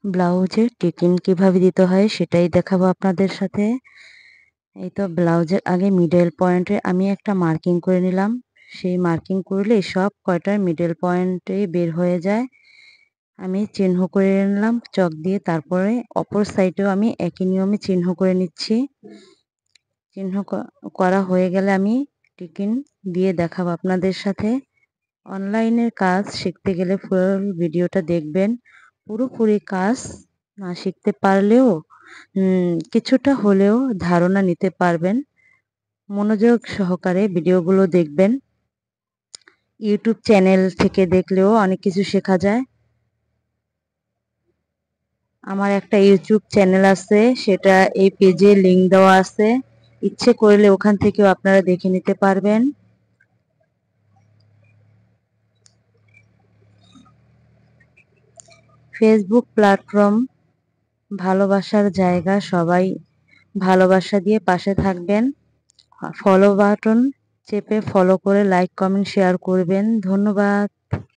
ব্লাউজের টিকিন কিভাবে দিতে হয় সেটাই দেখাবো আপনাদের সাথে। এই তো ব্লাউজের আগে মিডল পয়েন্টে আমি একটা মার্কিং করে নিলাম। সেই মার্কিং করলে সব কয়টা মিডল পয়েন্টেই বের হয়ে যায়। আমি চিহ্ন করে নিলাম চক দিয়ে, তারপরে অপর সাইডেও আমি একই নিয়মে চিহ্ন করে নিচ্ছি। চিহ্ন করা হয়ে গেলে আমি টিকিন দিয়ে দেখাবো আপনাদের সাথে। অনলাইনের কাজ শিখতে গেলে ফুল ভিডিওটা দেখবেন। পুরোপুরি কাজ না শিখতে পারলেও কিছুটা হলেও ধারণা নিতে পারবেন। মনোযোগ সহকারে ভিডিওগুলো দেখবেন। ইউটিউব চ্যানেল থেকে দেখলেও অনেক কিছু শেখা যায়। আমার একটা ইউটিউব চ্যানেল আছে, সেটা এই পেজে লিংক দেওয়া আছে। ইচ্ছে করলে ওখান থেকেও আপনারা দেখে নিতে পারবেন। ফেসবুক প্ল্যাটফর্ম ভালোবাসার জায়গা, সবাই ভালোবাসা দিয়ে পাশে থাকবেন। ফলো বাটন চেপে ফলো করে লাইক কমেন্ট শেয়ার করবেন। ধন্যবাদ।